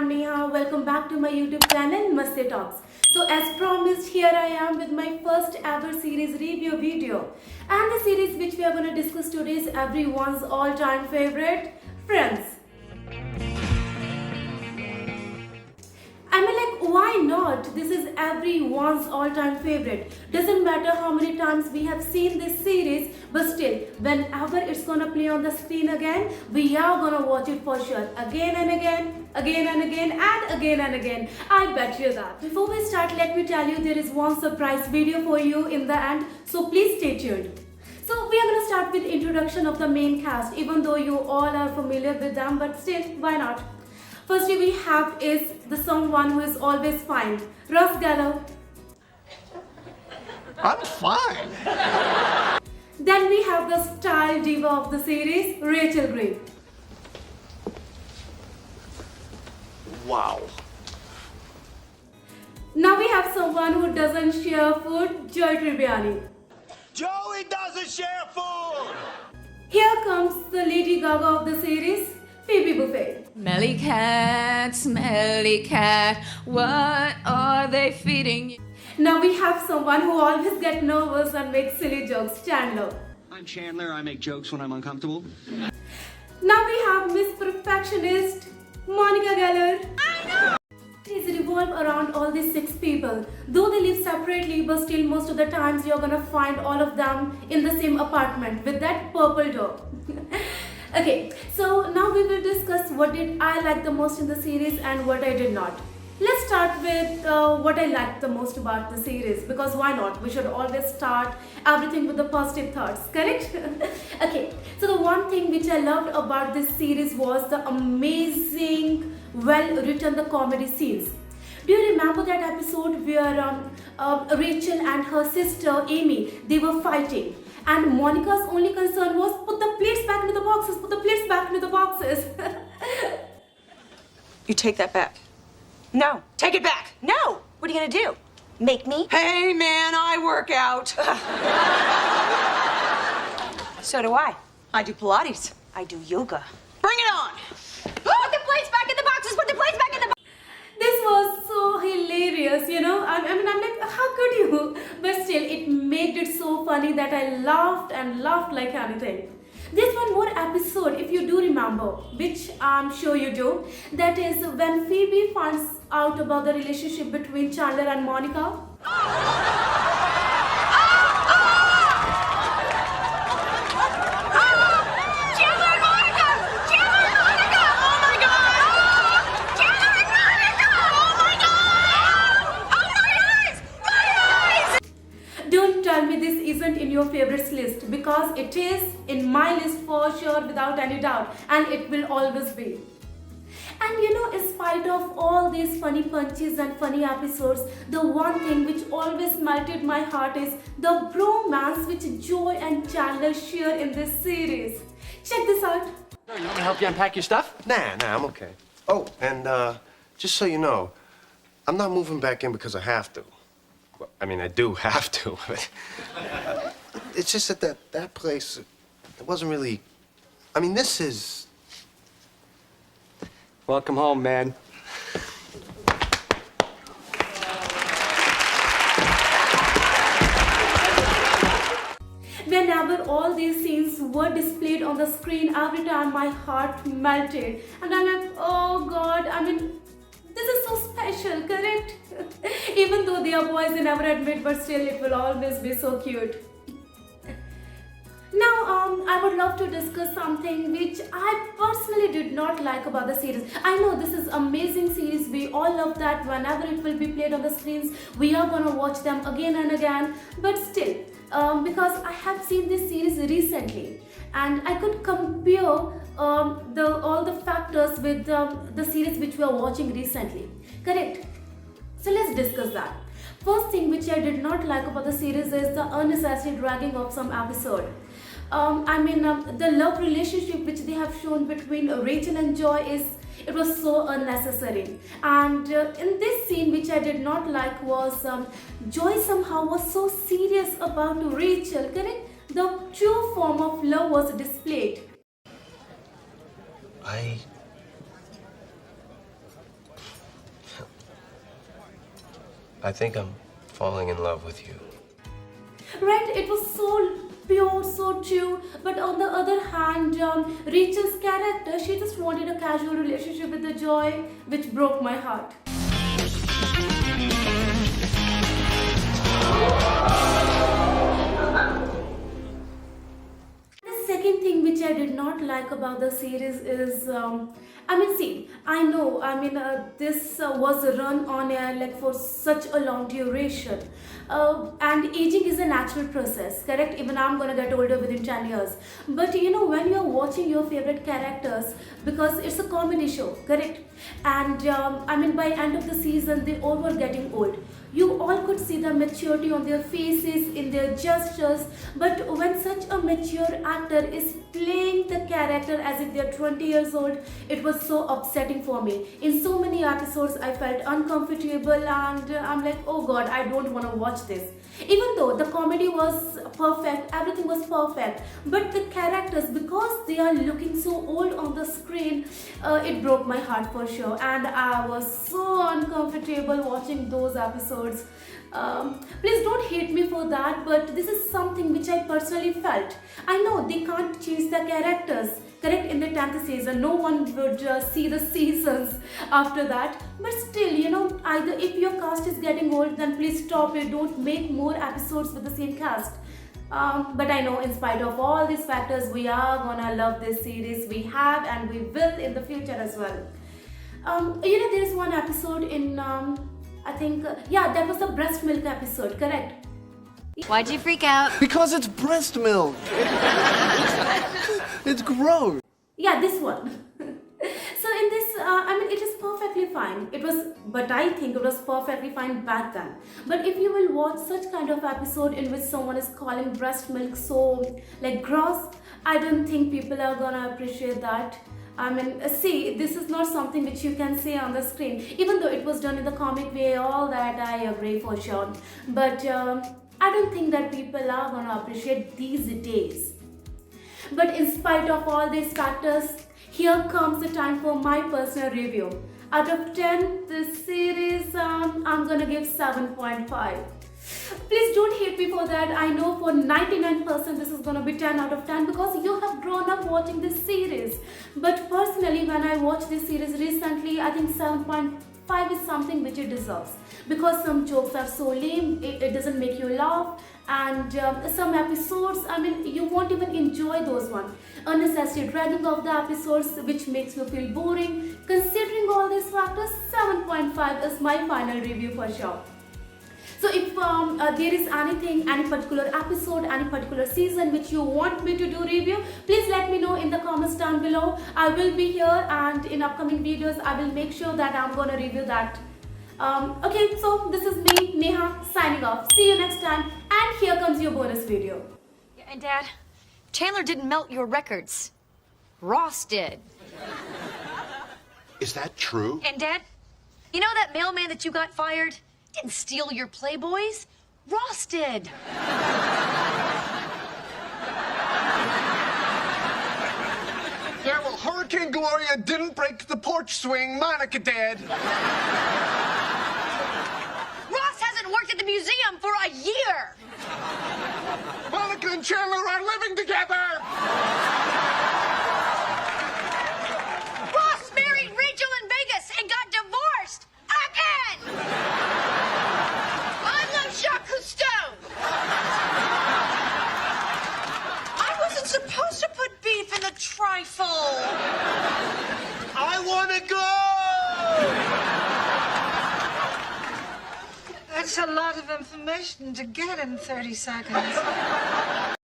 I'm Neha. Welcome back to my YouTube channel Namaste Talks. So as promised, here I am with my first ever series review video. And the series which we are going to discuss today is everyone's all-time favorite, Friends. I mean, like, why not? This is everyone's all-time favorite. Doesn't matter how many times we have seen this series, but still, whenever it's gonna play on the screen again, we are gonna watch it for sure. Again and again, again and again, and again and again. I bet you that. Before we start, let me tell you there is one surprise video for you in the end, so please stay tuned. So we are gonna start with introduction of the main cast, even though you all are familiar with them, but still, why not? Firstly, we have is the someone who is always fine, Willow. I'm fine. Then we have the style diva of the series, Rachel Green. Wow. Now we have someone who doesn't share food, Joy Tribbiani. Joey doesn't share food. Here comes the Lady Gaga of the series, Phoebe Buffay. Smelly cat, what are they feeding you? Now we have someone who always gets nervous and makes silly jokes, Chandler. I'm Chandler. I make jokes when I'm uncomfortable. Now we have Miss Perfectionist, Monica Geller. I know! It revolve around all these 6 people. Though they live separately, but still most of the times you're gonna find all of them in the same apartment with that purple door. Okay, so now we will discuss what did I like the most in the series and what I did not. Let's start with what I liked the most about the series, because why not? We should always start everything with the positive thoughts, correct? Okay, so the one thing which I loved about this series was the amazing, well-written the comedy scenes. Do you remember that episode where Rachel and her sister Amy, they were fighting? And Monica's only concern was put the plates back into the boxes, put the plates back into the boxes. You take that back. No, take it back. No. What are you gonna do? Make me? Hey, man, I work out. So do I. I do Pilates. I do yoga. Bring it on. Put the plates back in the boxes. Put the plates back in the boxes. This was so hilarious, you know. I mean, I'm like, how could you? But still, it made it so funny that I laughed and laughed like anything. There's one more episode, if you do remember, which I'm sure you do. That is when Phoebe finds out about the relationship between Chandler and Monica. Don't tell me this isn't in your favorites list, because it is in my list for sure, without any doubt, and it will always be. And you know, in spite of all these funny punches and funny episodes, the one thing which always melted my heart is the bromance which Joy and Chandler share in this series. Check this out. You want me to help you unpack your stuff? Nah, I'm okay. Oh, and just so you know, I'm not moving back in because I have to. Well, I mean, I do have to, but it's just that place, it wasn't really. I mean, this is. Welcome home, man. Whenever all these scenes were displayed on the screen, every time my heart melted. And I'm like, oh God, I mean, this is so special, correct? Even though they are boys, they never admit, but still it will always be so cute. Now, I would love to discuss something which I personally did not like about the series. I know this is amazing series. We all love that. Whenever it will be played on the screens, we are gonna watch them again and again. But still, because I have seen this series recently, and I could compare all the factors with the series which we are watching recently. Correct? So let's discuss that. First thing which I did not like about the series is the unnecessary dragging of some episode. The love relationship which they have shown between Rachel and Joy it was so unnecessary. And in this scene which I did not like was Joy somehow was so serious about Rachel, correct? The true form of love was displayed. I I think I'm falling in love with you. Right, it was so pure, so true. But on the other hand, Rachel's character, she just wanted a casual relationship with the Joy, which broke my heart. The second thing which I did not like about the series is, I know, this was run on air like for such a long duration. And aging is a natural process, correct? Even I'm gonna get older within 10 years. But you know, when you're watching your favorite characters, because it's a comedy show, correct? And by end of the season, they all were getting old. You all could see the maturity on their faces, in their gestures. But when such a mature actor is playing the character as if they're 20 years old, it was so upsetting for me. In so many episodes, I felt uncomfortable, and I'm like, oh God, I don't want to watch this. Even though the comedy was perfect, everything was perfect, but the characters, because they are looking so old on the screen, it broke my heart for sure, and I was so uncomfortable watching those episodes. Please don't hate me for that, but this is something which I personally felt. I know they can't change the characters, correct, in the 10th season. No one would see the seasons after that. But still, you know, either if your cast is getting old, then please stop it. Don't make more episodes with the same cast. But I know in spite of all these factors, we are gonna love this series. We have and we will in the future as well. There is one episode in, that was the breast milk episode, correct? Why'd you freak out? Because it's breast milk. It's gross. Yeah, this one. So in this, it is perfectly fine. But I think it was perfectly fine back then. But if you will watch such kind of episode in which someone is calling breast milk so like gross, I don't think people are gonna appreciate that. See, this is not something which you can say on the screen. Even though it was done in the comic way, all that I agree for sure. But I don't think that people are gonna appreciate these days. But in spite of all these factors, here comes the time for my personal review. Out of 10, this series, I'm gonna give 7.5. Please don't hate me for that. I know for 99% this is gonna be 10 out of 10 because you have grown up watching this series. But personally, when I watched this series recently, I think 7.5 is something which it deserves. Because some jokes are so lame, it doesn't make you laugh. And some episodes, you won't even enjoy those ones. Unnecessary dragging of the episodes, which makes you feel boring. Considering all these factors, 7.5 is my final review for sure. So if there is anything, any particular episode, any particular season which you want me to do review, please let me know in the comments down below. I will be here, and in upcoming videos I will make sure that I'm gonna review that. Okay, so this is me, Neha, signing off. See you next time, and here comes your bonus video. Yeah, and Dad, Chandler didn't melt your records. Ross did. Is that true? And Dad, you know that mailman that you got fired? Didn't steal your Playboys. Ross did. Yeah, well, Hurricane Gloria didn't break the porch swing. Monica did. Ross hasn't worked at the museum for a year. Monica and Chandler are living together. Ross married Rachel in Vegas and got divorced again. I love Jacques Cousteau. I wasn't supposed to put beef in the trifle. I want to go. That's a lot of information to get in 30 seconds.